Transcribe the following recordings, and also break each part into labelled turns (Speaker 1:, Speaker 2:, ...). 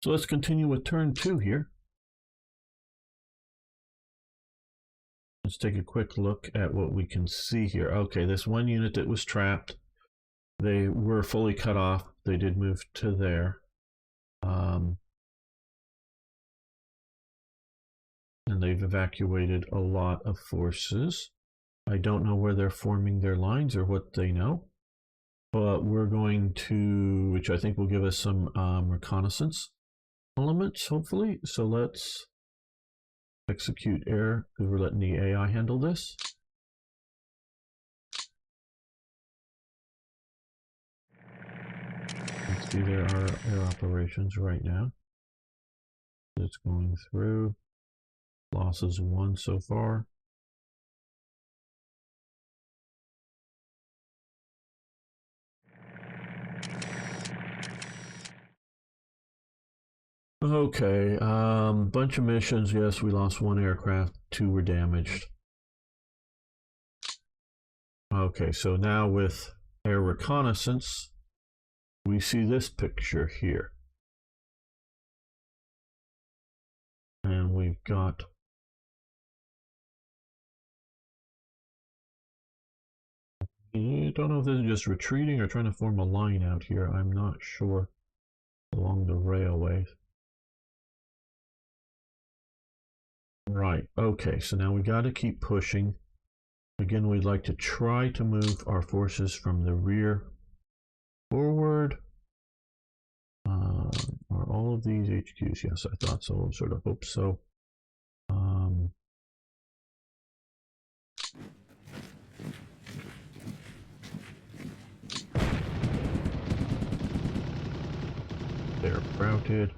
Speaker 1: So let's continue with turn 2 here. Let's take a quick look at what we can see here. Okay, this one unit that was trapped, they were fully cut off. They did move to there. And they've evacuated a lot of forces. I don't know where they're forming their lines or what they know. But we're going to, which I think will give us some reconnaissance elements, hopefully. So let's execute air, because we're letting the AI handle this. Let's do their air operations right now. It's going through. Losses 1 so far. Okay, bunch of missions. Yes, we lost 1 aircraft, 2 were damaged. Okay, so now with air reconnaissance, we see this picture here. And we've got I don't know if this is just retreating or trying to form a line out here. I'm not sure. Along the railway. Right, okay, so now we got to keep pushing. Again, we'd like to try to move our forces from the rear forward. Are all of these HQs? Yes, I thought so. Sort of hope so. They're routed.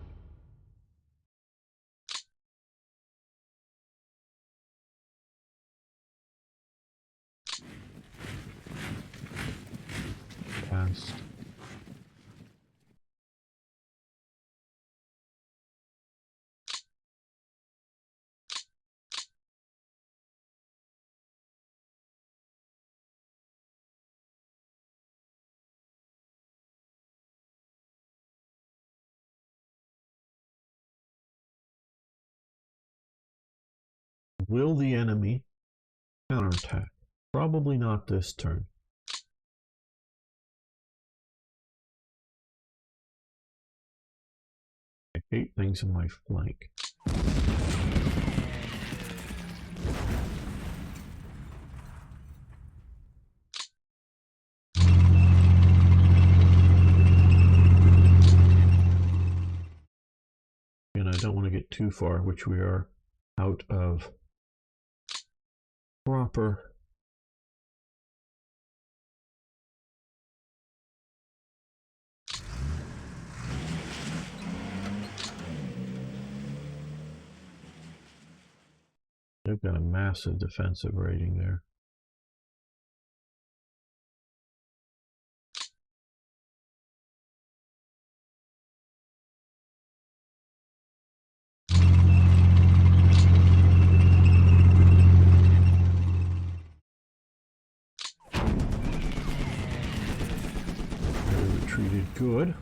Speaker 1: Passed. Will the enemy counterattack? Probably not this turn. I hate things in my flank. And I don't want to get too far, which we are out of proper They've got a massive defensive rating there. They retreated good.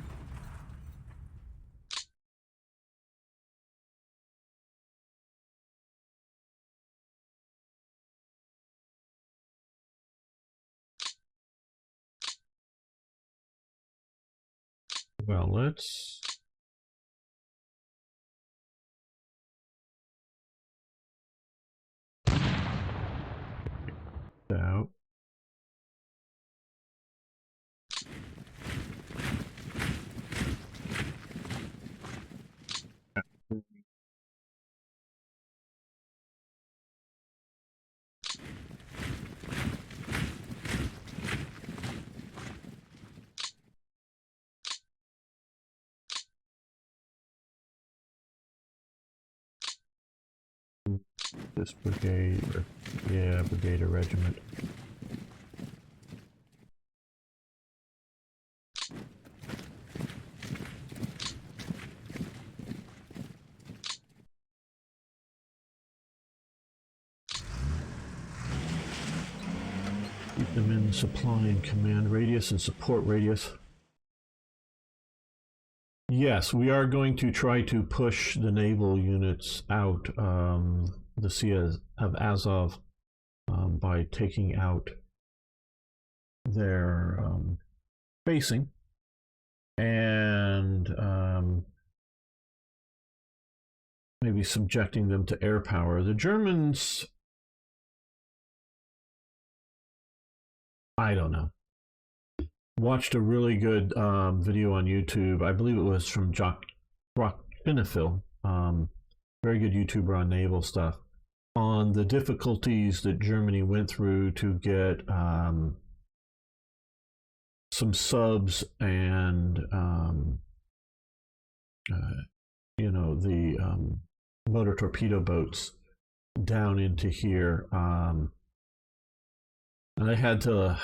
Speaker 1: Well, let's out. This brigade, or yeah, brigade or regiment. Keep them in supply and command radius and support radius. Yes, we are going to try to push the naval units out, the Sea of Azov, by taking out their basing and maybe subjecting them to air power. The Germans, I don't know. Watched a really good video on YouTube. I believe it was from Brock Finifil, very good YouTuber on naval stuff, on the difficulties that Germany went through to get some subs and the motor torpedo boats down into here, and they had to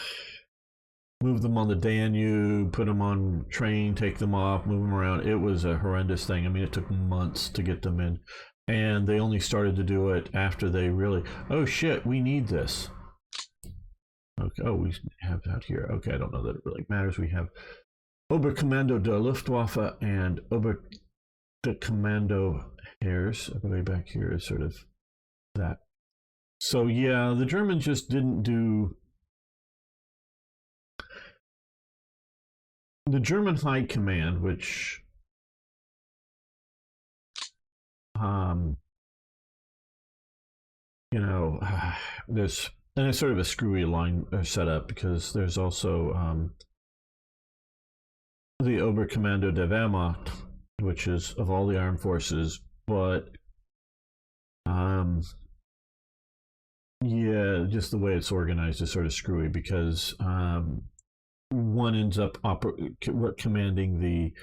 Speaker 1: move them on the Danube, put them on train, take them off, move them around. It was a horrendous thing. I mean, it took months to get them in, and they only started to do it after they really, oh shit, we need this. Okay, oh, we have that here. Okay, I don't know that it really matters. We have Oberkommando der Luftwaffe and Oberkommando Heers. Way back here is sort of that. So yeah, the Germans just didn't do. The German High Command, which there's, and it's sort of a screwy line set up because there's also the Oberkommando der Wehrmacht, which is of all the armed forces, but yeah, just the way it's organized is sort of screwy because one ends up commanding the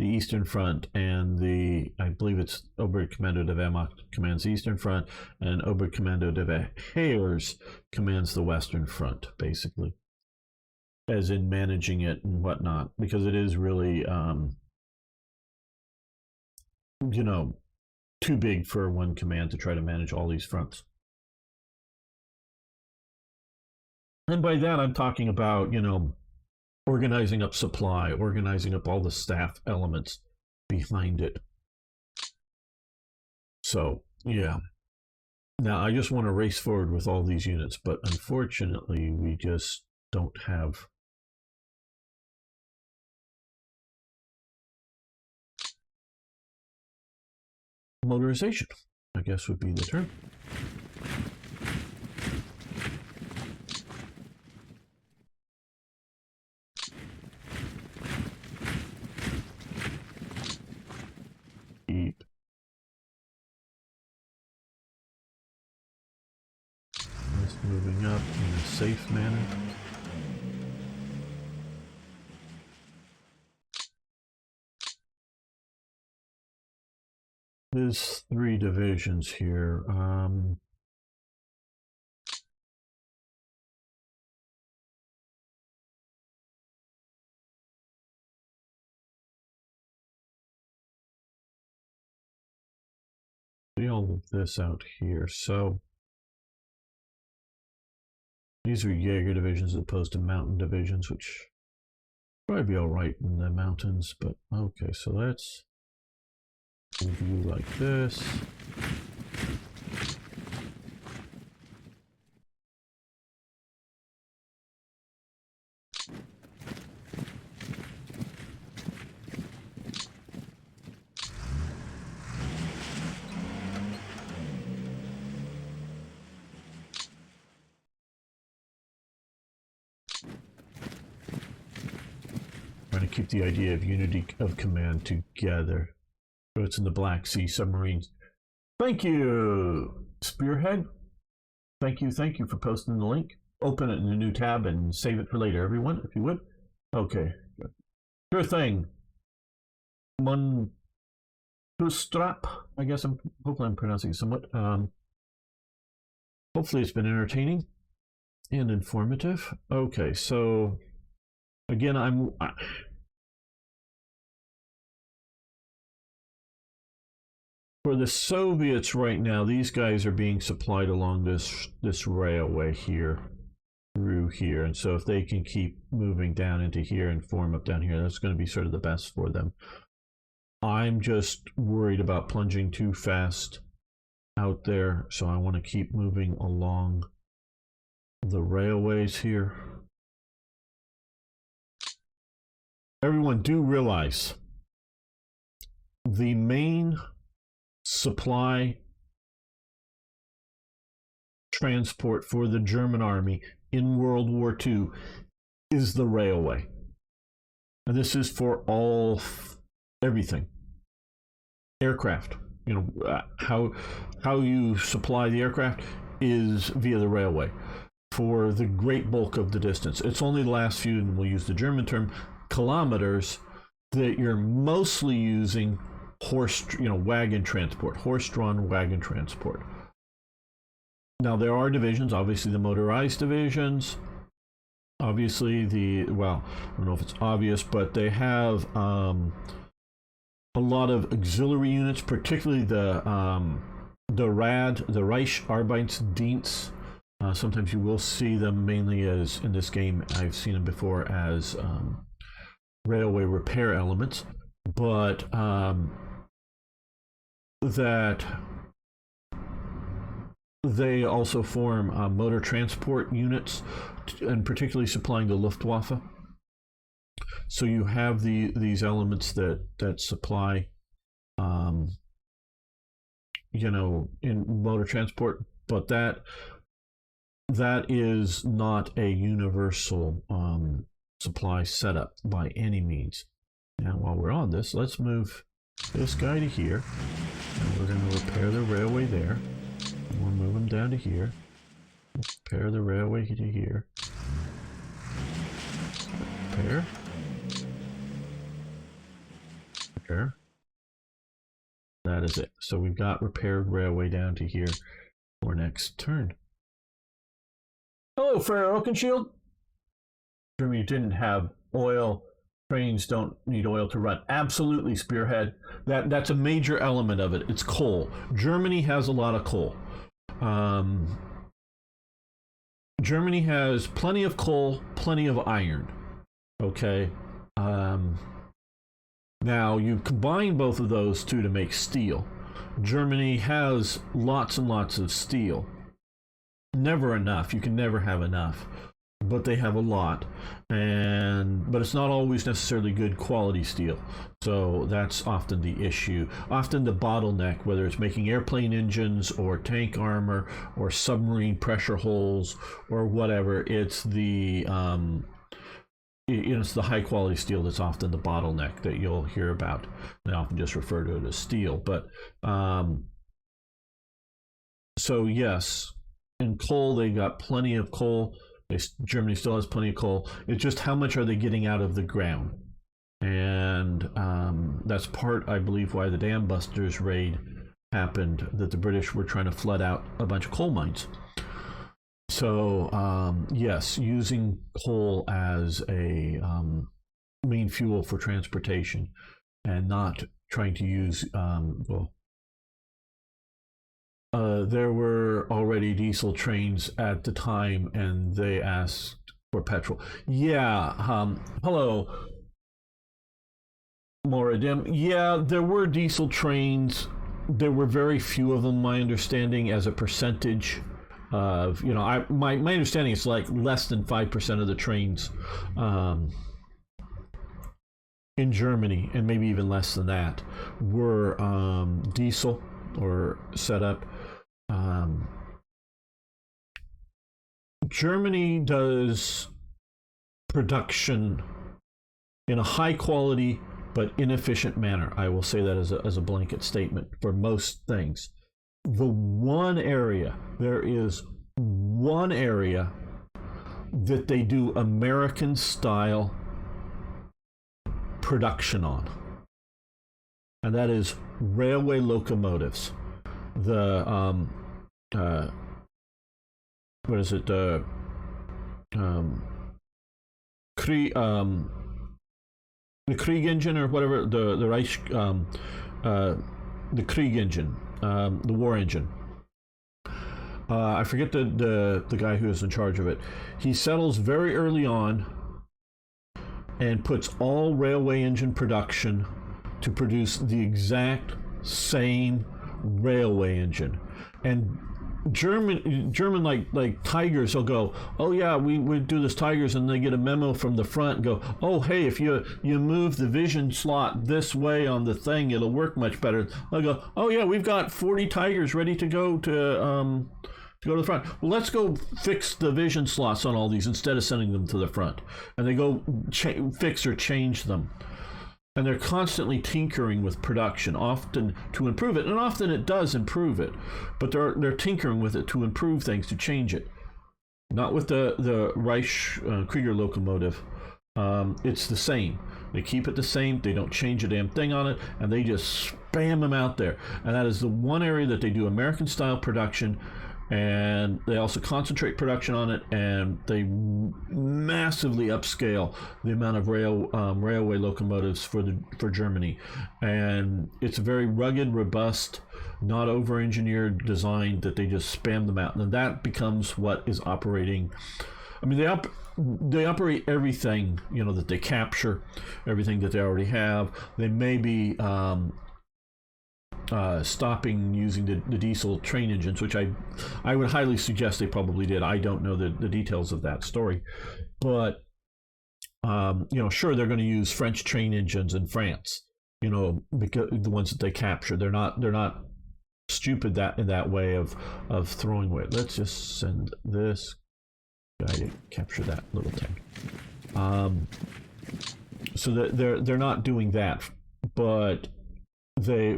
Speaker 1: Eastern Front, and I believe it's Oberkommando der Wehrmacht commands the Eastern Front, and Oberkommando der Heers commands the Western Front, basically, as in managing it and whatnot, because it is really, too big for one command to try to manage all these fronts. And by that, I'm talking about, organizing up supply, organizing up all the staff elements behind it. So, yeah. Now, I just want to race forward with all these units, but unfortunately, we just don't have motorization, I guess would be the term. Keep this moving up in a safe manner. There's 3 divisions here. See all of this out here. So these are Jaeger divisions as opposed to mountain divisions, which probably be all right in the mountains. But okay, so let's view like this. Trying to keep the idea of unity of command together. So it's in the Black Sea submarines. Thank you, Spearhead. Thank you for posting the link. Open it in a new tab and save it for later, everyone, if you would. Okay, good. Sure thing. Munhustrap, I guess hopefully I'm pronouncing it somewhat. Hopefully it's been entertaining and informative. Okay, so again, for the Soviets right now, these guys are being supplied along this railway here, through here. And so if they can keep moving down into here and form up down here, that's going to be sort of the best for them. I'm just worried about plunging too fast out there, so I want to keep moving along the railways here. Everyone, do realize the main supply transport for the German army in World War II is the railway. And this is for everything. Aircraft, you know, how you supply the aircraft is via the railway for the great bulk of the distance. It's only the last few, and we'll use the German term, kilometers, that you're mostly using wagon transport, horse-drawn wagon transport. Now there are divisions, obviously the motorized divisions, obviously I don't know if it's obvious, but they have a lot of auxiliary units, particularly the RAD, the Reich Arbeitsdienst. Sometimes you will see them mainly as, in this game, I've seen them before as railway repair elements, but that they also form motor transport units, and particularly supplying the Luftwaffe. So you have these elements that supply, in motor transport, but that is not a universal supply setup by any means. Now, while we're on this, let's move this guy to here, and we're going to repair the railway there. And we'll move him down to here. Repair the railway to here. Repair. Repair. That is it. So we've got repaired railway down to here for next turn. Hello, Farrah Oakenshield. Germany didn't have oil. Trains don't need oil to run. Absolutely, Spearhead. That's a major element of it. It's coal. Germany has a lot of coal. Germany has plenty of coal, plenty of iron. Okay. Now you combine both of those two to make steel. Germany has lots and lots of steel. Never enough. You can never have enough. But they have a lot, but it's not always necessarily good quality steel. So that's often the issue. Often the bottleneck, whether it's making airplane engines or tank armor or submarine pressure holes or whatever, it's the it's the high quality steel that's often the bottleneck that you'll hear about. They often just refer to it as steel. But so yes, in coal they got plenty of coal. Germany still has plenty of coal. It's just how much are they getting out of the ground? And that's part, I believe, why the Dam Busters raid happened, that the British were trying to flood out a bunch of coal mines. So, yes, using coal as a main fuel for transportation and not trying to use, there were already diesel trains at the time, and they asked for petrol. Yeah, hello, Moradim. Yeah, there were diesel trains. There were very few of them, my understanding, as a percentage of, my understanding is like less than 5% of the trains in Germany, and maybe even less than that, were diesel or set up. Germany does production in a high quality but inefficient manner. I will say that as a blanket statement for most things. There is one area that they do American style production on, and that is railway locomotives. The what is it? The Krieg engine or whatever, the Reich, the Krieg engine, the war engine. I forget the guy who is in charge of it. He settles very early on and puts all railway engine production to produce the exact same railway engine. And German like Tigers will go, oh yeah, we do this Tigers, and they get a memo from the front and go, oh hey, if you move the vision slot this way on the thing, it'll work much better. They'll go, oh yeah, we've got 40 Tigers ready to go to the front. Well, let's go fix the vision slots on all these instead of sending them to the front. And they go fix or change them. And they're constantly tinkering with production, often to improve it. And often it does improve it. But they're tinkering with it to improve things, to change it. Not with the Reich Krieger locomotive. It's the same. They keep it the same. They don't change a damn thing on it. And they just spam them out there. And that is the one area that they do American-style production. And they also concentrate production on it, and they massively upscale the amount of railway locomotives for Germany. And it's a very rugged, robust, not over-engineered design that they just spam them out, and that becomes what is operating. I mean, they operate everything, that they capture, everything that they already have. They may be stopping using the diesel train engines, which I would highly suggest they probably did. I don't know the details of that story, but sure, they're going to use French train engines in France, because the ones that they capture, they're not stupid in that way of throwing away. Let's just send this guy to capture that little thing. So they're not doing that, but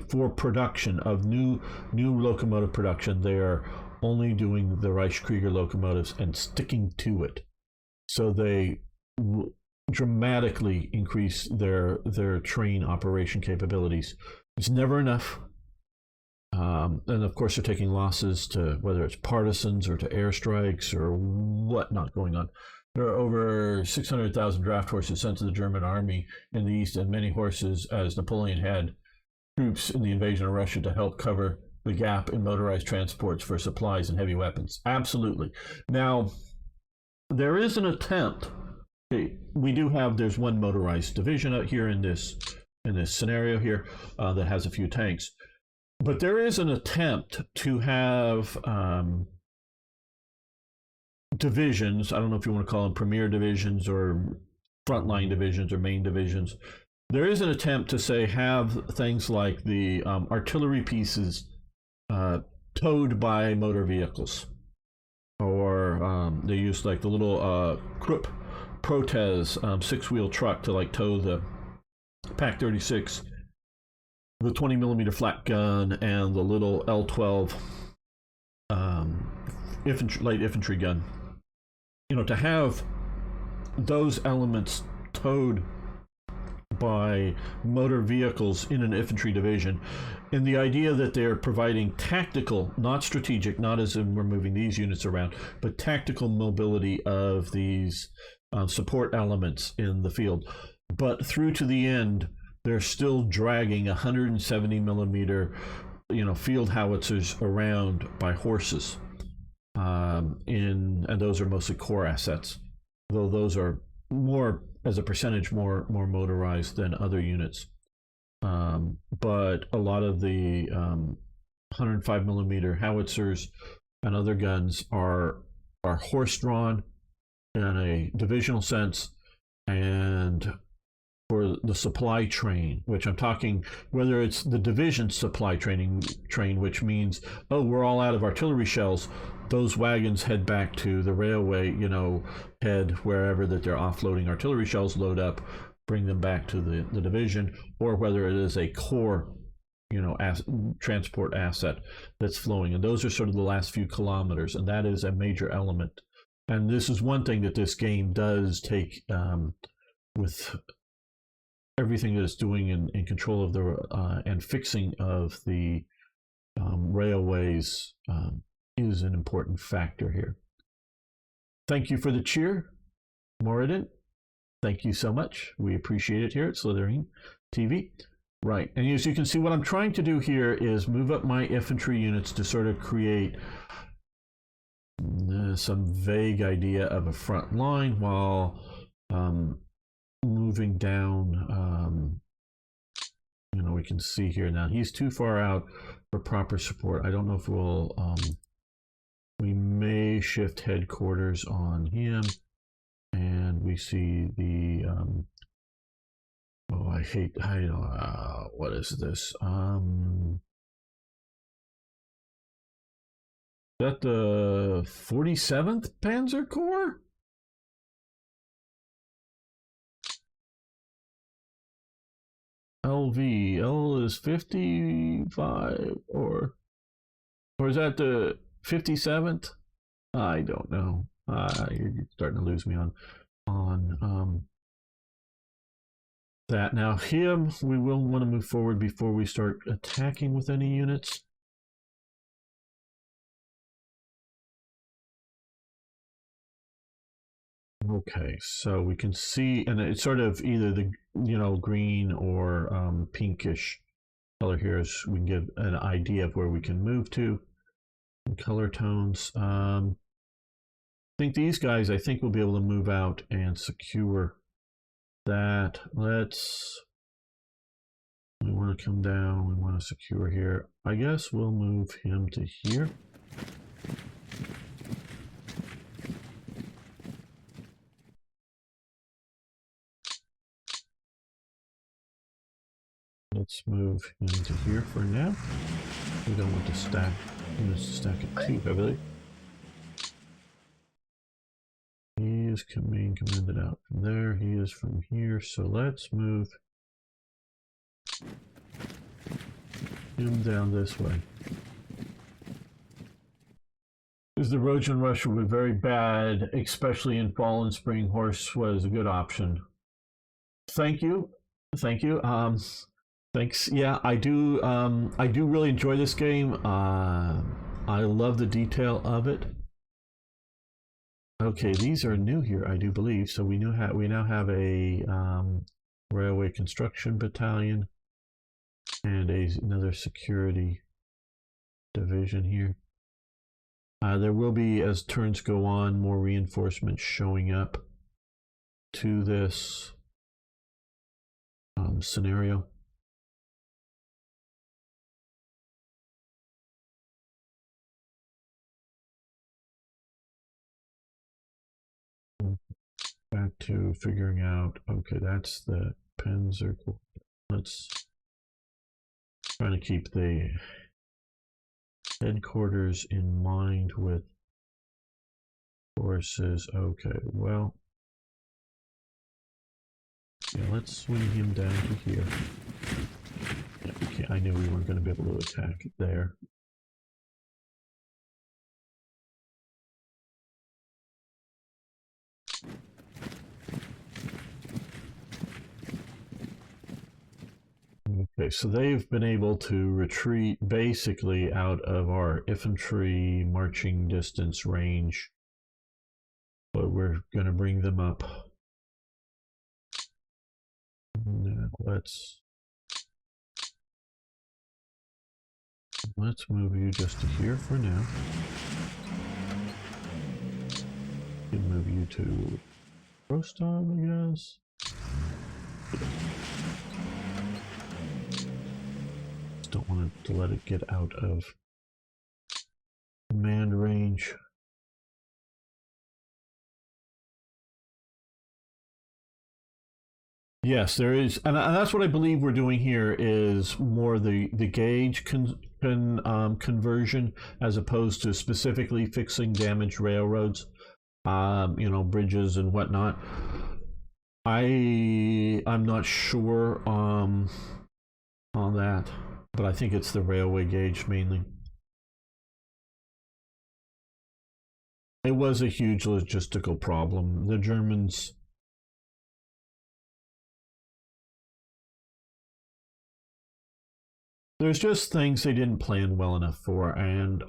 Speaker 1: for production of new locomotive production, they are only doing the Reich Krieger locomotives and sticking to it. So they dramatically increase their train operation capabilities. It's never enough. And of course, they're taking losses to whether it's partisans or to airstrikes or whatnot going on. There are over 600,000 draft horses sent to the German army in the east, and many horses, as Napoleon had troops in the invasion of Russia to help cover the gap in motorized transports for supplies and heavy weapons. Absolutely. Now, there is an attempt. There's one motorized division out here in this scenario here that has a few tanks. But there is an attempt to have divisions. I don't know if you want to call them premier divisions or frontline divisions or main divisions. There is an attempt to have things like the artillery pieces towed by motor vehicles, or they use like the little Krupp Protez 6-wheel truck to tow the Pak 36, the 20mm flat gun, and the little L12 light infantry gun. To have those elements towed by motor vehicles in an infantry division, and the idea that they're providing tactical, not strategic, not as in we're moving these units around, but tactical mobility of these support elements in the field. But through to the end, they're still dragging 170mm field howitzers around by horses, and those are mostly core assets, though those are more, as a percentage, more motorized than other units. But a lot of the 105mm howitzers and other guns are horse-drawn in a divisional sense, and for the supply train, which I'm talking, whether it's the division supply train, which means, oh, we're all out of artillery shells, those wagons head back to the railway, head wherever that they're offloading artillery shells, load up, bring them back to the division, or whether it is a core, transport asset that's flowing. And those are sort of the last few kilometers, and that is a major element. And this is one thing that this game does take, with everything that it's doing in control of the and fixing of the railways, is an important factor here. Thank you for the cheer, Moradin. Thank you so much. We appreciate it here at Slithering TV. Right, and as you can see, what I'm trying to do here is move up my infantry units to sort of create some vague idea of a front line while moving down You know, we can see here now he's too far out for proper support. I don't know if we'll we may shift headquarters on him, and we see the oh, what is this? Is that the 47th Panzer Corps? LV. L is 55, or is that the 57th? I don't know. You're starting to lose me on that. Now him, we will want to move forward before we start attacking with any units. Okay, so we can see, and it's sort of either the green or pinkish color here, as we can get an idea of where we can move to. And color tones. I think these guys, I think we'll be able to move out and secure that. We want to come down, we want to secure here. I guess we'll move him to here. Let's move him to here for now. We don't want to stack units to stack it too heavily. He is being commanded out from there. He is from here. So let's move him down this way. Because the roads in Russia were very bad, especially in fall and spring. Horse was a good option. Thank you. Thank you. Thanks. Yeah, I do really enjoy this game. I love the detail of it. Okay, these are new here, I do believe. So we now have a railway construction battalion and another security division here. There will be, as turns go on, more reinforcements showing up to this scenario. Back to figuring out, okay, that's the Panzer Corps. Let's try to keep the headquarters in mind with forces. Okay, well, yeah, let's swing him down to here. Yeah, okay, I knew we weren't going to be able to attack there. Okay, so they've been able to retreat basically out of our infantry marching distance range, but we're going to bring them up. Now let's move you just to here for now. Can move you to Rostov, I guess. Don't want to let it get out of command range. Yes, there is, and that's what I believe we're doing here is more the gauge conversion as opposed to specifically fixing damaged railroads, bridges and whatnot. I'm not sure on that. But I think it's the railway gauge mainly. It was a huge logistical problem. The Germans... There's just things they didn't plan well enough for, and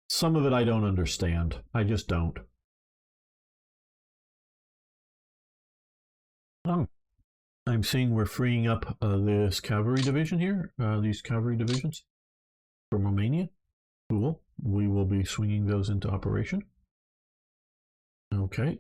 Speaker 1: some of it I don't understand. I just don't. Oh. I'm seeing we're freeing up this cavalry division here, these cavalry divisions from Romania. Cool. We will be swinging those into operation. Okay.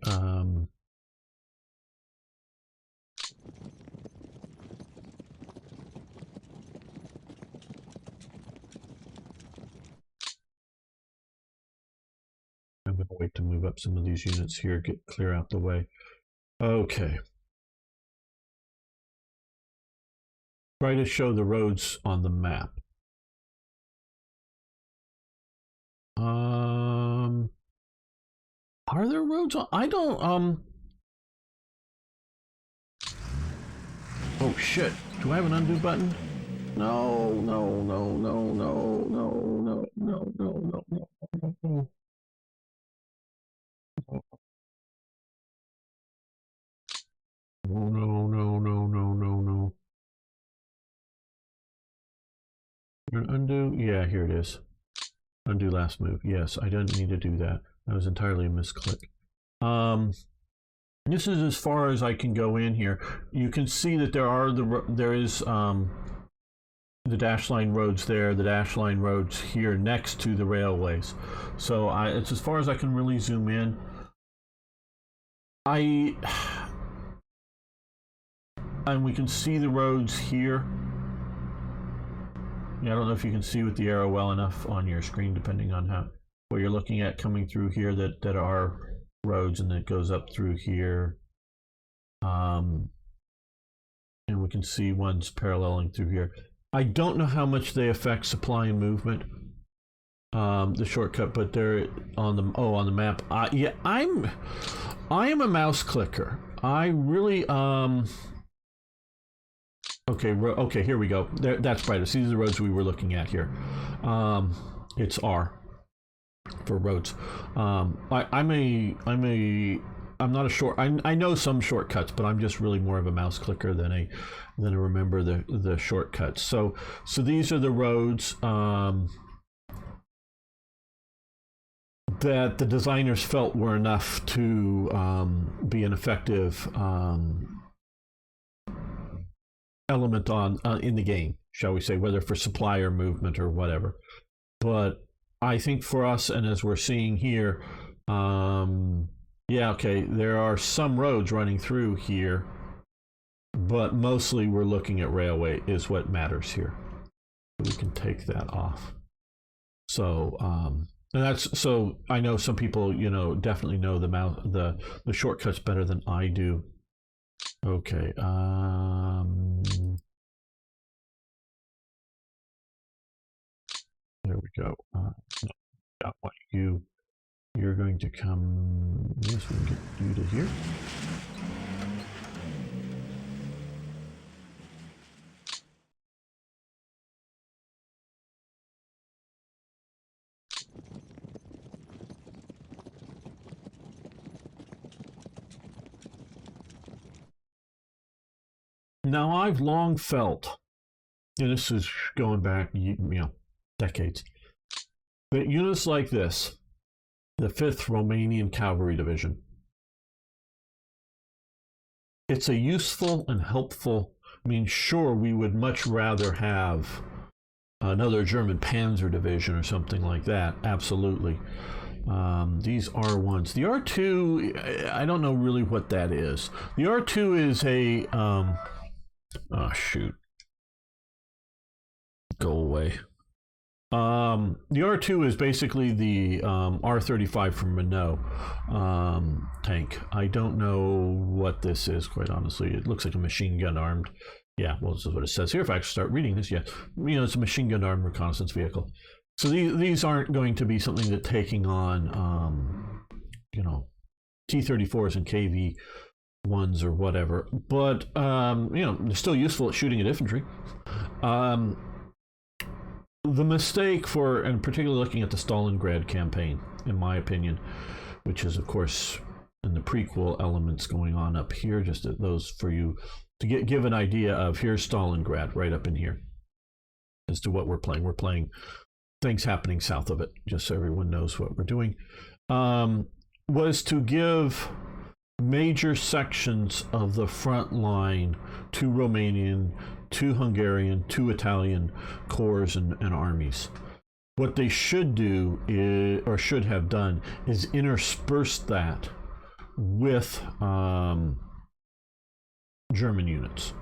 Speaker 1: wait to move up some of these units here, clear out the way. Okay. Try to show the roads on the map. Are there roads on? I don't, oh shit. Do I have an undo button? No, no, no, no, no, no, no, no, no, no, no, no, no. No, no, no, no, no, no, no. Undo? Yeah, here it is. Undo last move. Yes, I didn't need to do that. That was entirely a misclick. This is as far as I can go in here. You can see that there is the dash line roads there, the dash line roads here next to the railways. So it's as far as I can really zoom in. And we can see the roads here. Yeah, I don't know if you can see with the arrow well enough on your screen, depending on what you're looking at coming through here, that are roads, and it goes up through here. And we can see ones paralleling through here. I don't know how much they affect supply and movement, the shortcut, but they're on the map. Yeah, I am a mouse clicker. I really okay, here we go. That's brightest. These are the roads we were looking at here. It's R for roads. I'm not a short. I know some shortcuts, but I'm just really more of a mouse clicker than a remember the shortcuts. So these are the roads that the designers felt were enough to be an effective element in the game, shall we say, whether for supply or movement or whatever. But I think for us, and as we're seeing here, yeah, okay, there are some roads running through here, but mostly we're looking at railway is what matters here. We can take that off. So and that's, so I know some people, definitely know the shortcuts better than I do. Okay, there we go. I want you're going to come, yes, we can get you to here. Now, I've long felt, and this is going back, decades, that units like this, the 5th Romanian Cavalry Division, it's a useful and helpful, sure, we would much rather have another German Panzer Division or something like that, absolutely. These R1s. The R2, I don't know really what that is. The R2 is a, oh shoot. Go away. The R2 is basically the R35 from Renault tank. I don't know what this is, quite honestly. It looks like a machine gun armed. Yeah, well, this is what it says here. If I actually start reading this, yeah, it's a machine gun armed reconnaissance vehicle. So these aren't going to be something that taking on, T-34s and KV-1s or whatever. But, they're still useful at shooting at infantry. The mistake and particularly looking at the Stalingrad campaign, in my opinion, which is, of course, in the prequel elements going on up here, just those for you to give an idea of, here's Stalingrad right up in here as to what we're playing. We're playing things happening south of it, just so everyone knows what we're doing, was to give major sections of the front line to Romanian, to Hungarian, to Italian corps and armies. What they should do is, or should have done, is intersperse that with German units.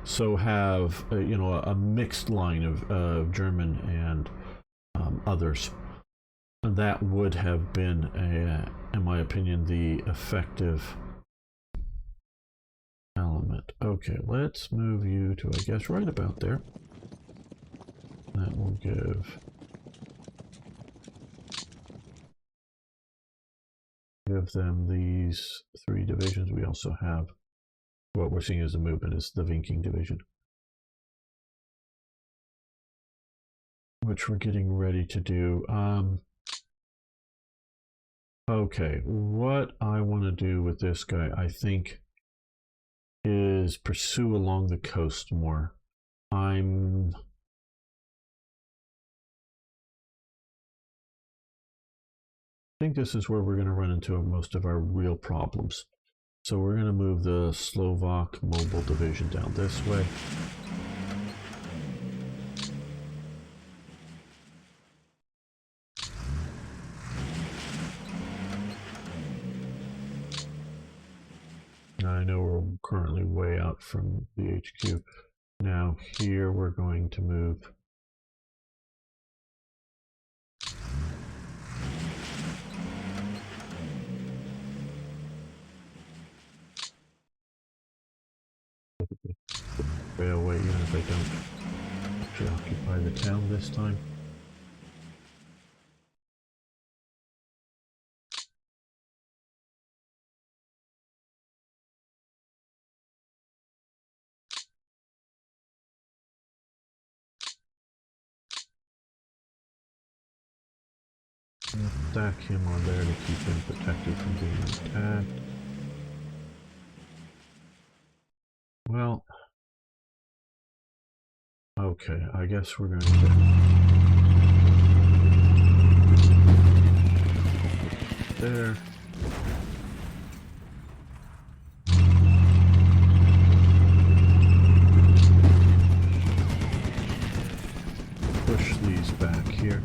Speaker 1: So have a mixed line of German and others. that would have been, in my opinion, the effective element. Okay, let's move you to, I guess, right about there. That will give them these 3 divisions. We also have what we're seeing as the movement is the Vinking division, which we're getting ready to do. Okay, what I want to do with this guy, I think, is pursue along the coast more. I think this is where we're going to run into most of our real problems. So we're going to move the Slovak mobile division down this way. I know we're currently way out from the HQ. Now here we're going to move railway, even if I don't actually occupy the town this time. Stack him on there to keep him protected from being attacked. Well, okay, I guess we're going to there. Push these back here.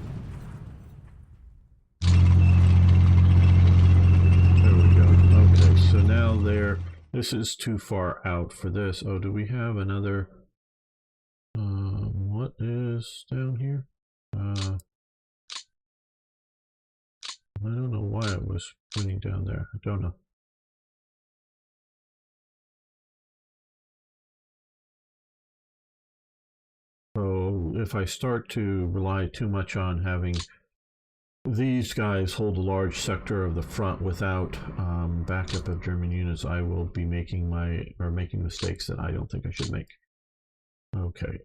Speaker 1: There we go. Okay, so now this is too far out for this. Oh, do we have another? What is down here? I don't know why it was pointing down there. I don't know. So if I start to rely too much on having these guys hold a large sector of the front without backup of German units, I will be making mistakes that I don't think I should make. Okay.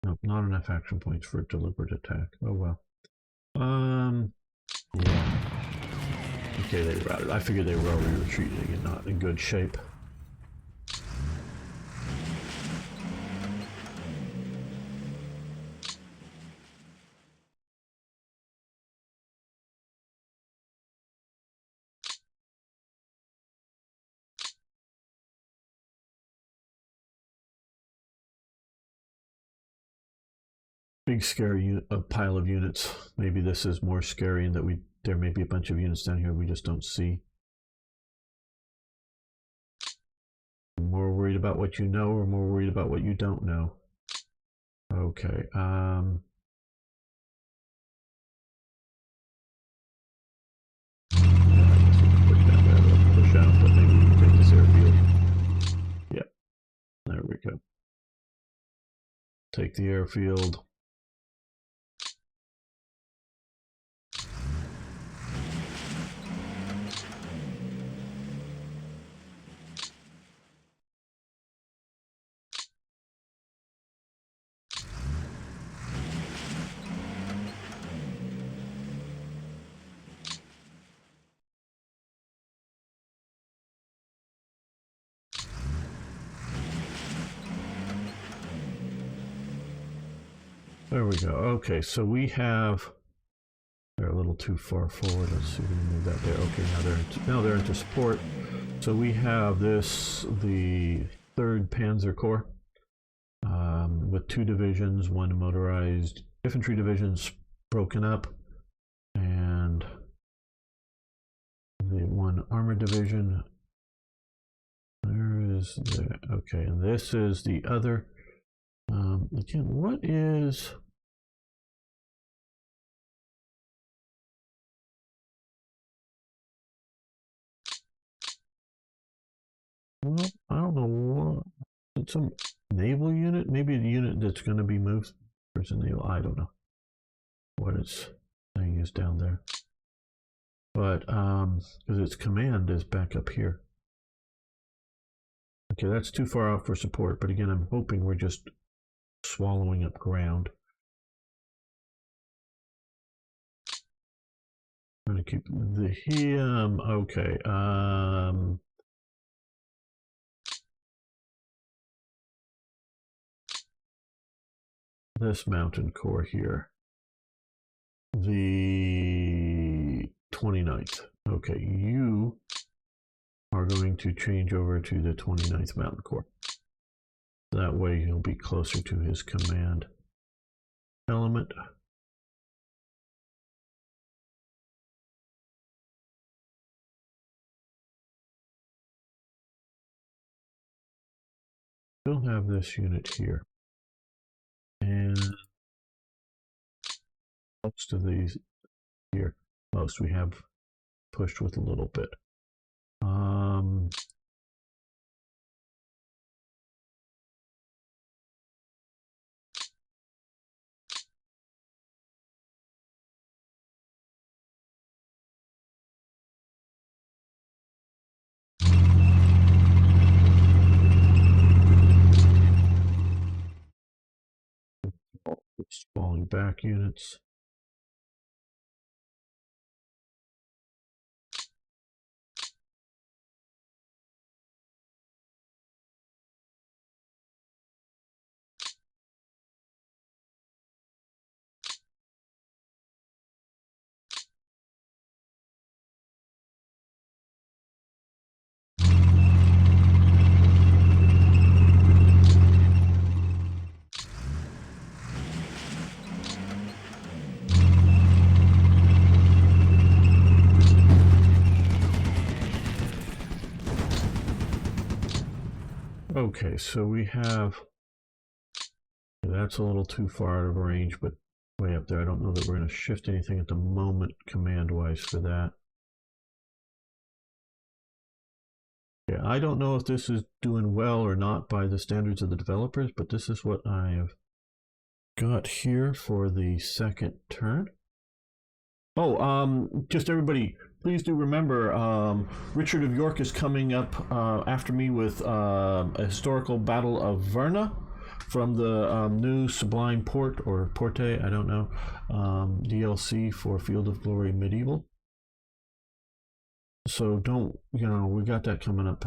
Speaker 1: Nope, not enough action points for a deliberate attack. Oh well. Yeah. Okay, they routed. I figured they were already retreating and not in good shape. Big scary pile of units. Maybe this is more scary in that there may be a bunch of units down here we just don't see. More worried about what you know or more worried about what you don't know? Okay. Yeah, I guess we can push down there. We'll push out, but maybe we can take this airfield. Yeah. There we go. Take the airfield. There we go. Okay, so we have. They're a little too far forward. Let's see if we can move that there. Okay, now they're into support. So we have the 3rd Panzer Corps. with 2 divisions, 1 motorized infantry divisions broken up, and the 1 armored division. There is the, okay, and this is the other. Again, what is... Well, I don't know what. It's some naval unit, maybe a unit that's going to be moved. There's a naval. I don't know what its thing is down there, but because its command is back up here. Okay, that's too far out for support. But again, I'm hoping we're just swallowing up ground. I'm going to keep the him. Okay. This mountain corps here. The 29th. Okay, you are going to change over to the 29th Mountain Corps. That way he'll be closer to his command element. We'll have this unit here. And most of these here, most we have pushed with a little bit. Falling back units. Okay, so we have, that's a little too far out of range, but way up there. I don't know that we're going to shift anything at the moment command-wise for that. Yeah, I don't know if this is doing well or not by the standards of the developers, but this is what I have got here for the second turn. Oh, just everybody, please do remember, Richard of York is coming up after me with a historical battle of Verna from the new Sublime Port, or Porte, I don't know, DLC for Field of Glory Medieval. So don't, we got that coming up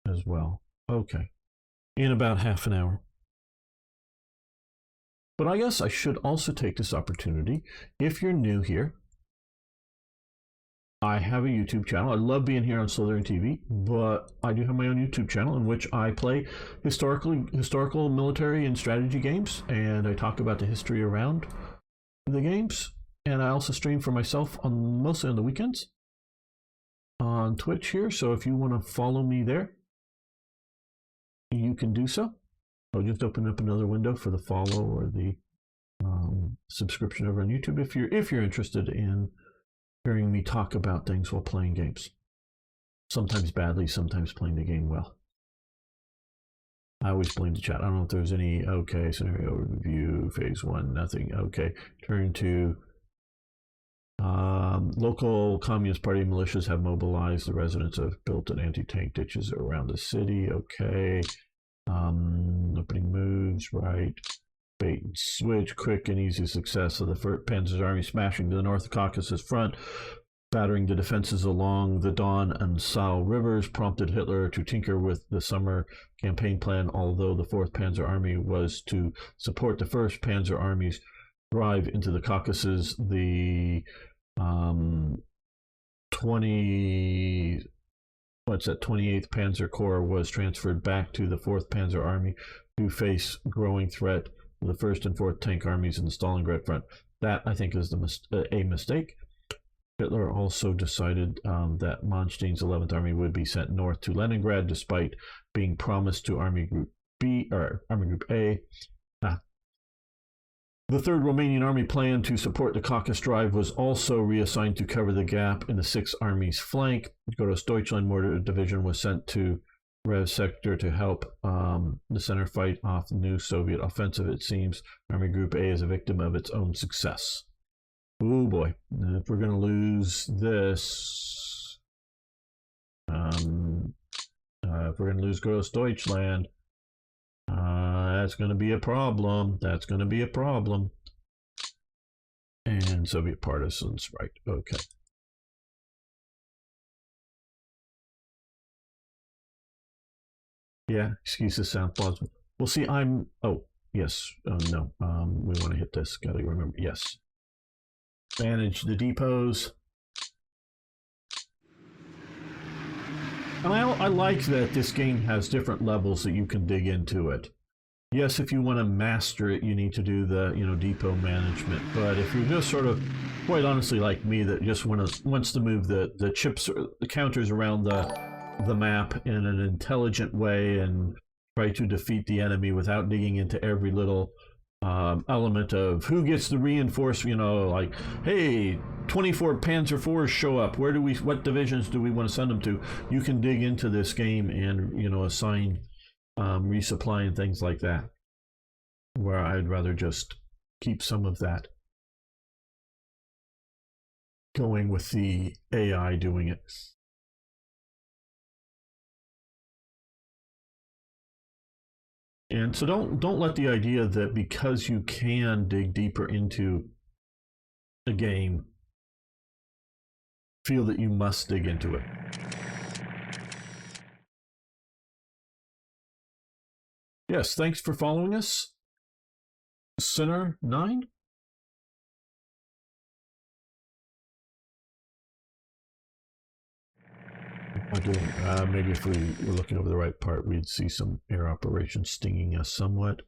Speaker 1: as well. Okay, in about half an hour. But I guess I should also take this opportunity, if you're new here, I have a YouTube channel. I love being here on Slytherin TV, but I do have my own YouTube channel in which I play historical military and strategy games, and I talk about the history around the games. And I also stream for myself mostly on the weekends on Twitch here. So if you want to follow me there, you can do so. I'll just open up another window for the follow or the subscription over on YouTube if you're interested in hearing me talk about things while playing games. Sometimes badly, sometimes playing the game well. I always blame the chat. I don't know if there's any. Okay, scenario review, phase 1, nothing. Okay, turn to local Communist Party militias have mobilized. The residents have built an anti-tank ditches around the city. Okay. Opening moves, right. Bait and switch, quick and easy success of the Panzer Army smashing to the North Caucasus front, battering the defenses along the Don and Saale rivers, prompted Hitler to tinker with the summer campaign plan, although the 4th Panzer Army was to support the 1st Panzer Army's drive into the Caucasus. The 20 what's that, 28th Panzer Corps was transferred back to the 4th Panzer Army to face growing threat of the 1st and 4th Tank Armies in the Stalingrad front. That, I think, is a mistake. Hitler also decided that Manstein's 11th Army would be sent north to Leningrad, despite being promised to Army Group B or Army Group A. The 3rd Romanian Army plan to support the Caucasus Drive was also reassigned to cover the gap in the 6th Army's flank. Gross-Deutschland Mortar Division was sent to Rev sector to help the center fight off the new Soviet offensive. It seems Army Group A is a victim of its own success. Oh boy, if we're going to lose this, if we're going to lose Gross-Deutschland, that's going to be a problem. That's going to be a problem. And Soviet partisans, right, okay. Yeah, excuses sound plausible. Well, see, oh, yes, no, we want to hit this, got to remember, yes. Manage the depots. And I like that this game has different levels that you can dig into it. Yes, if you want to master it, you need to do the, depot management. But if you're just sort of, quite honestly, like me, that just wants to move the chips, the counters around the map in an intelligent way and try to defeat the enemy without digging into every little element of who gets the reinforcement, like, hey, 24 Panzer IVs show up. What divisions do we want to send them to? You can dig into this game and, assign resupply and things like that, where I'd rather just keep some of that going with the AI doing it. And so don't let the idea that because you can dig deeper into a game, feel that you must dig into it. Yes, thanks for following us. Sinner 9? Maybe if we were looking over the right part, we'd see some air operations stinging us somewhat.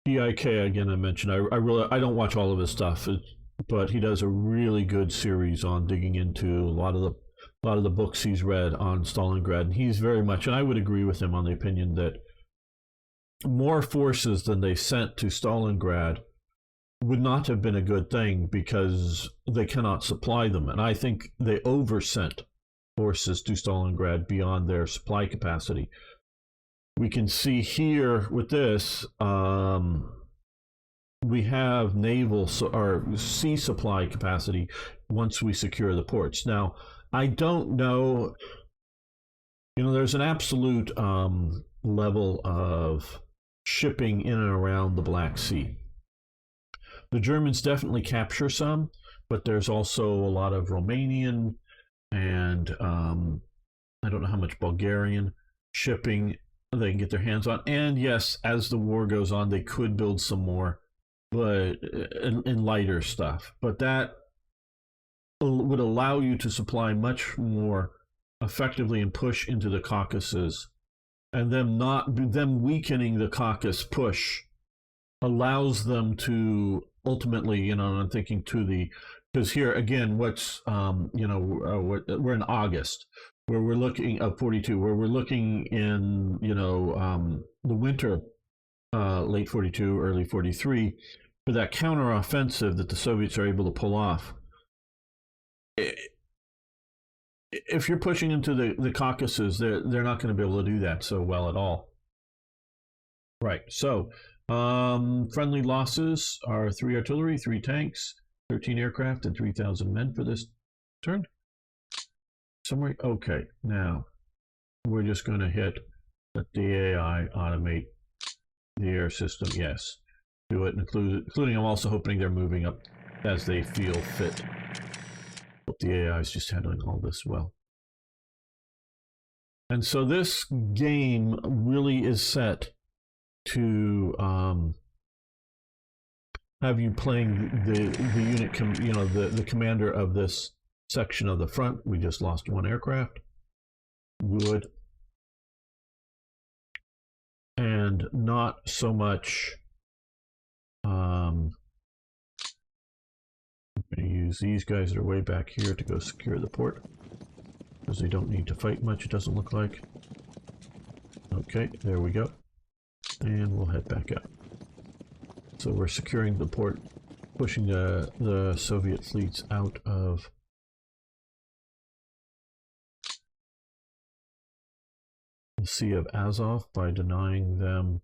Speaker 1: DIK again, I mentioned. I don't watch all of his stuff, but he does a really good series on digging into a lot of the books he's read on Stalingrad, and he's very much, and I would agree with him on the opinion that more forces than they sent to Stalingrad would not have been a good thing because they cannot supply them, and I think they oversent forces to Stalingrad beyond their supply capacity. We can see here with this, we have naval or sea supply capacity once we secure the ports. Now, I don't know, there's an absolute level of shipping in and around the Black Sea. The Germans definitely capture some, but there's also a lot of Romanian and I don't know how much Bulgarian shipping they can get their hands on. And yes, as the war goes on, they could build some more, but in lighter stuff. But that would allow you to supply much more effectively and push into the Caucasus. And them weakening the Caucasus push allows them to ultimately, I'm thinking because here again, we're in August, where we're looking at 42, where we're looking in, the winter, late 42, early 43, for that counteroffensive that the Soviets are able to pull off. If you're pushing into the Caucasus, they're not going to be able to do that so well at all. Right, so friendly losses are 3 artillery, 3 tanks, 13 aircraft, and 3,000 men for this turn. Somewhere, okay, now we're just going to hit Let the AI automate the air system. Yes. Do it, including I'm also hoping they're moving up as they feel fit. Hope the AI is just handling all this well. And so this game really is set to have you playing the unit, the commander of this section of the front. We just lost one aircraft. Good. And not so much. I'm going to use these guys that are way back here to go secure the port, because they don't need to fight much, it doesn't look like. Okay, there we go. And we'll head back out. So we're securing the port, pushing the Soviet fleets out of the Sea of Azov by denying them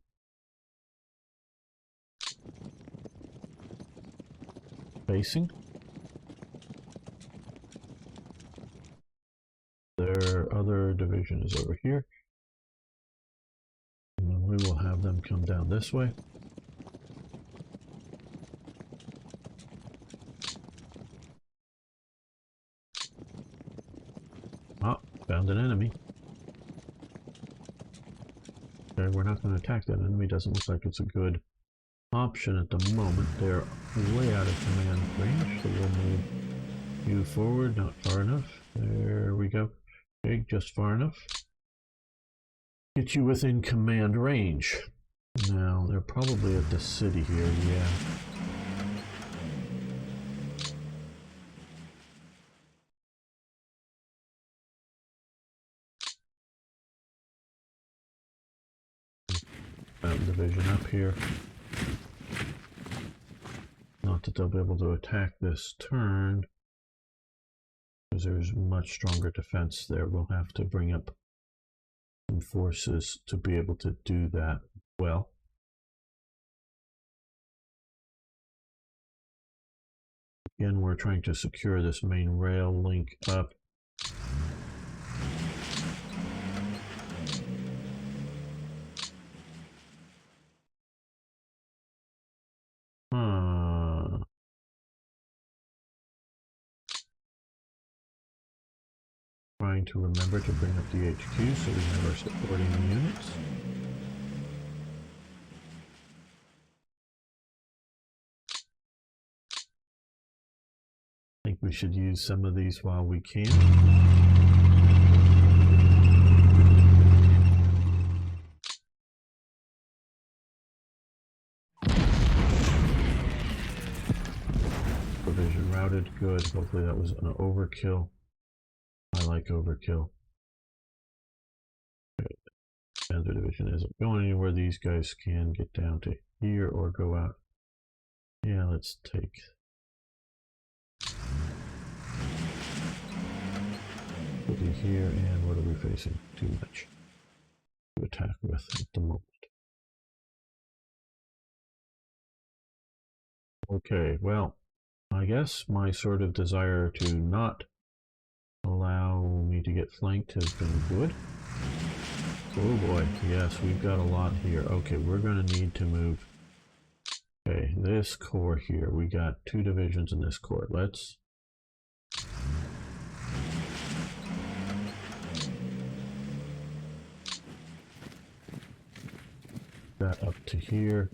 Speaker 1: basing. Their other division is over here. And then we will have them come down this way. Ah, found an enemy. Okay, we're not going to attack that enemy. Doesn't look like it's a good option at the moment. They're way out of command range, so we'll move you forward, not far enough. There we go. Okay, just far enough. Get you within command range. Now, they're probably at the city here, yeah. Mountain division up here. Not that they'll be able to attack this turn, because there's much stronger defense there. We'll have to bring up some forces to be able to do that well. Again, we're trying to secure this main rail link up. Trying to remember to bring up the HQ so we have our supporting units. I think we should use some of these while we can. Provision routed, good. Hopefully that was an overkill. I like overkill. Okay. Panzer division isn't going anywhere. These guys can get down to here or go out. Yeah, let's take. We'll be here, and what are we facing? Too much to attack with at the moment. Okay, well, I guess my sort of desire to not allow me to get flanked has been good. Oh boy, yes, we've got a lot here. Okay, we're going to need to move. Okay, this core here, we got 2 divisions in this core. Let's that up to here.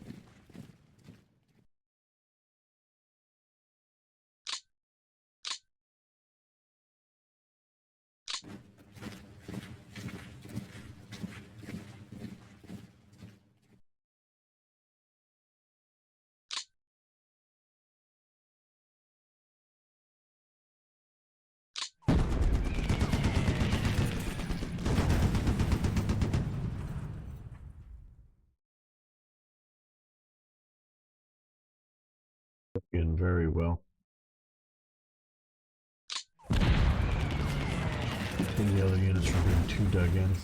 Speaker 1: In very well. Keeping the other units from being too dug in.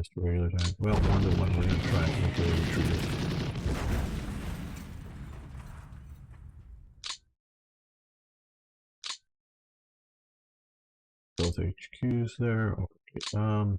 Speaker 1: Just a regular tank. Well, 1-to-1, we're going to try and hopefully retreat it. Both HQs there. Okay.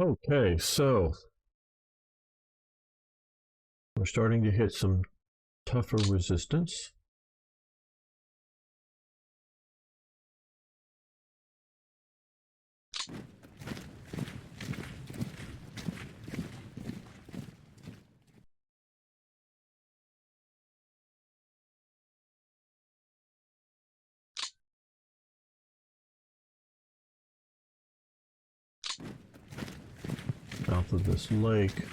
Speaker 1: Okay, so we're starting to hit some tougher resistance. South of this lake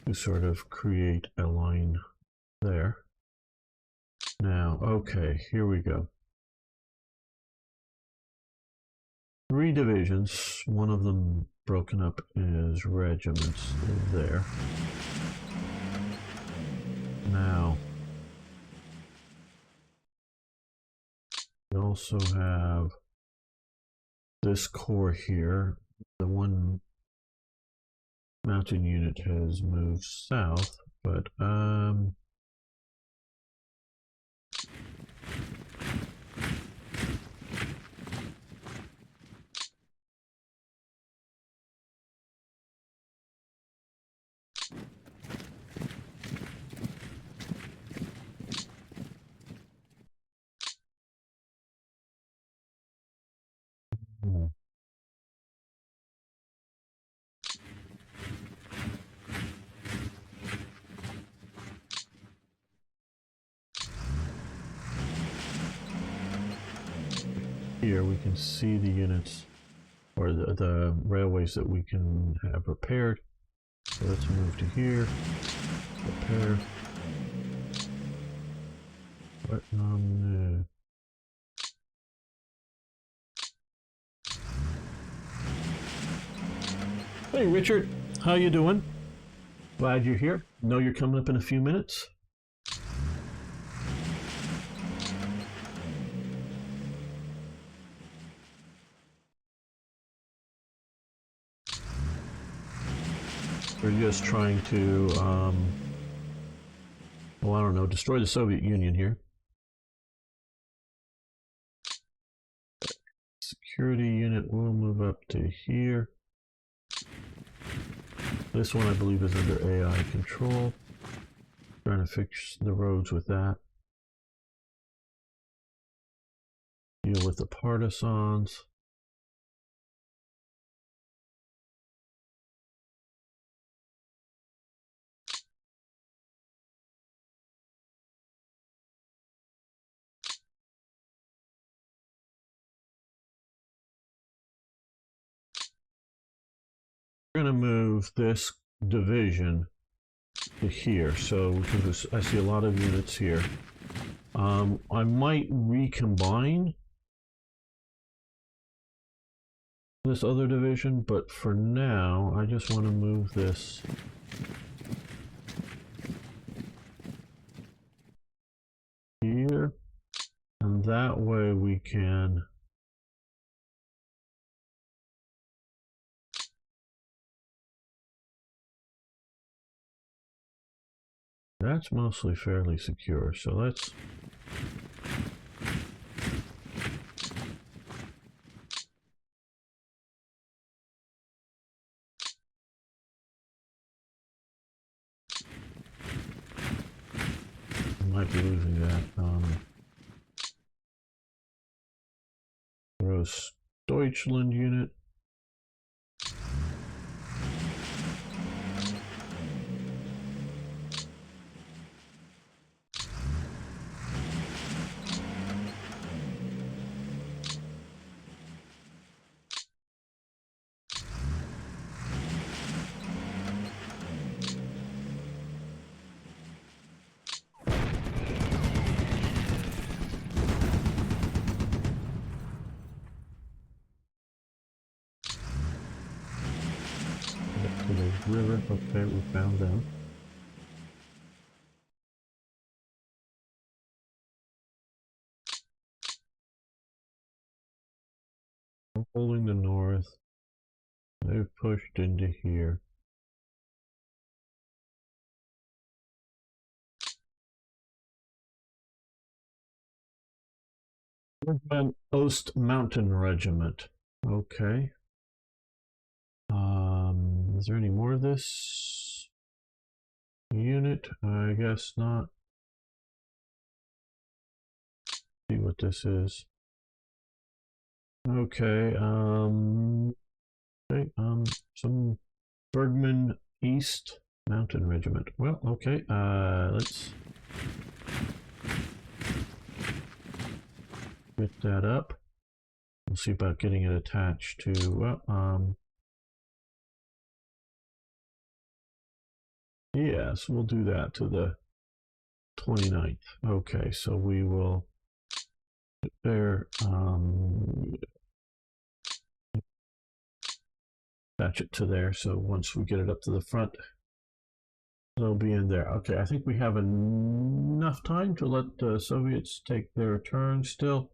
Speaker 1: to sort of create a line there. Now, okay, here we go. 3 divisions, one of them broken up as regiments there. Now, we also have this corps here. The one mountain unit has moved south, but here we can see the units or the railways that we can have repaired. So let's move to here, repair. What, Hey Richard, how you doing? Glad you're here. Know you're coming up in a few minutes. We're just trying to, well, I don't know, destroy the Soviet Union here. Security unit will move up to here. This one I believe is under AI control. Trying to fix the roads with that. Deal with the partisans. We're going to move this division to here, so because I see a lot of units here. I might recombine this other division, but for now I just want to move this here, and that way we can that's mostly fairly secure, so let's might be losing that. Gross Deutschland unit. to the river. Okay, we found them. We're holding the north. They've pushed into here. An Ost Mountain Regiment. Okay. Is there any more of this unit? I guess not. See what this is. Okay. Okay. Some Bergman East Mountain Regiment. Well, okay. Let's get that up. We'll see about getting it attached to. Well, yes, we'll do that to the 29th. Okay, so we will get there. Attach it to there. So once we get it up to the front, it'll be in there. Okay, I think we have enough time to let the Soviets take their turn still.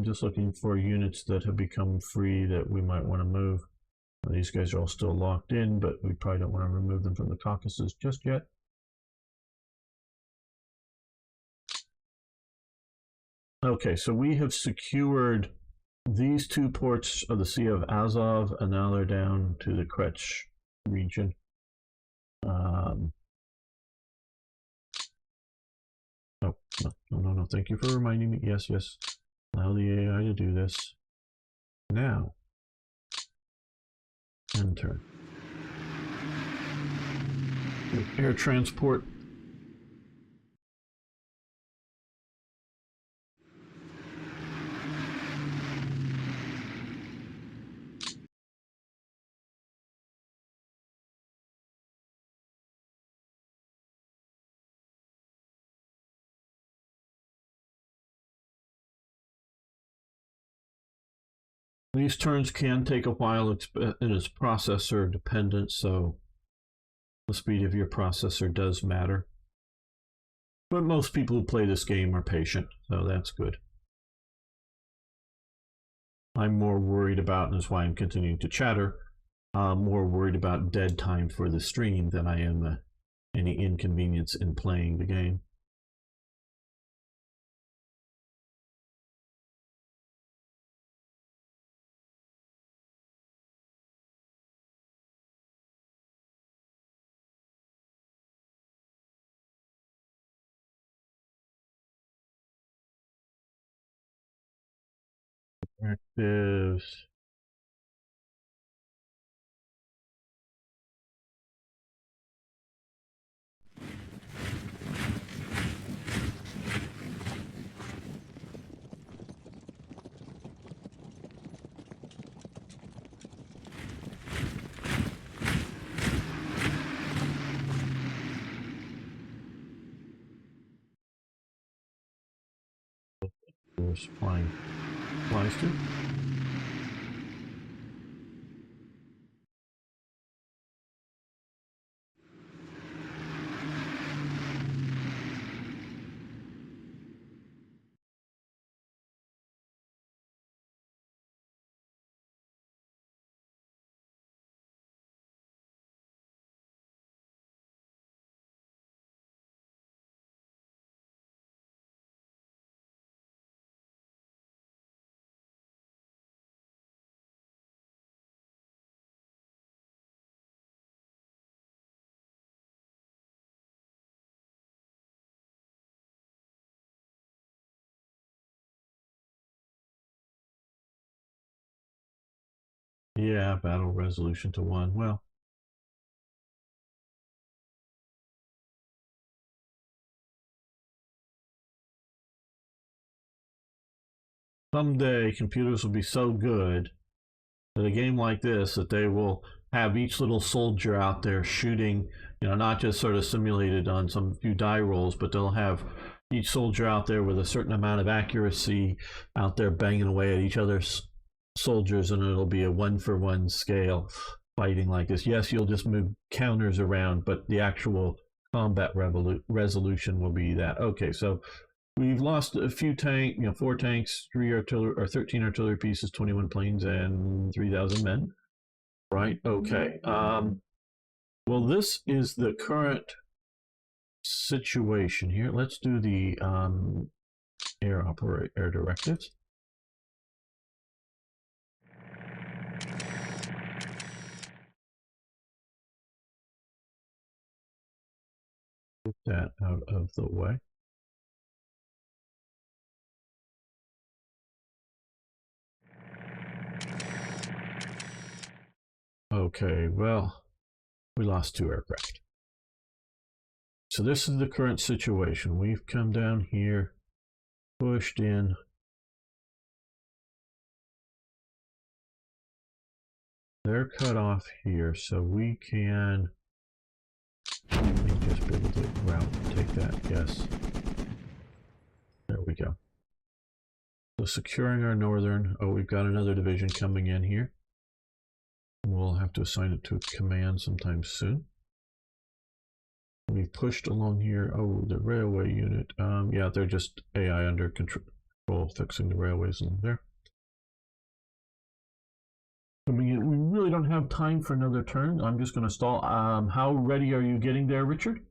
Speaker 1: Just looking for units that have become free that we might want to move. These guys are all still locked in, but we probably don't want to remove them from the Caucasus just yet. Okay, so we have secured these two ports of the Sea of Azov, and now they're down to the Kretch region. Oh, no. Thank you for reminding me. Yes. Allow the AI to do this. Now. Enter. Air transport. These turns can take a while. It is processor dependent, so the speed of your processor does matter. But most people who play this game are patient, so that's good. I'm more worried about, and that's why I'm continuing to chatter, more worried about dead time for the stream than I am any inconvenience in playing the game. Actives. Flying flies to. Yeah, battle resolution to 1. Well, someday computers will be so good that a game like this, that they will have each little soldier out there shooting, not just sort of simulated on some few die rolls, but they'll have each soldier out there with a certain amount of accuracy out there banging away at each other's soldiers, and it'll be a 1-for-1 scale. fighting like this. Yes, you'll just move counters around, but the actual combat resolution will be that. Okay, so we've lost a few 4 tanks, 3 artillery, or 13 artillery pieces, 21 planes, and 3,000 men. Right. Okay. Well, this is the current situation here. Let's do the air directives. Get that out of the way. Okay, well, we lost 2 aircraft. So this is the current situation. We've come down here, pushed in. They're cut off here, so we can just be able to take that, yes. There we go. So securing our northern, we've got another division coming in here. We'll have to assign it to a command sometime soon. We've pushed along here. Oh, the railway unit. Yeah, they're just AI under control, fixing the railways along there. Coming in, we really don't have time for another turn. I'm just going to stall. How ready are you getting there, Richard?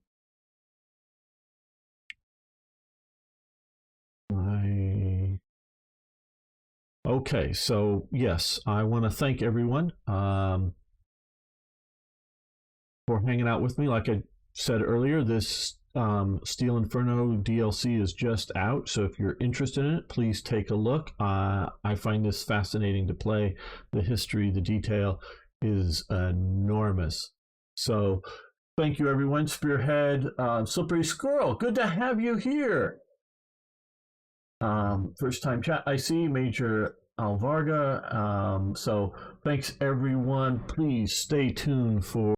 Speaker 1: Okay, so yes, I want to thank everyone for hanging out with me. Like I said earlier, this Steel Inferno DLC is just out, so if you're interested in it, please take a look. I find this fascinating to play. The history, the detail is enormous. So thank you, everyone. Spearhead, Slippery Squirrel, good to have you here. First time chat, I see Major Alvarga. So thanks, everyone. Please stay tuned for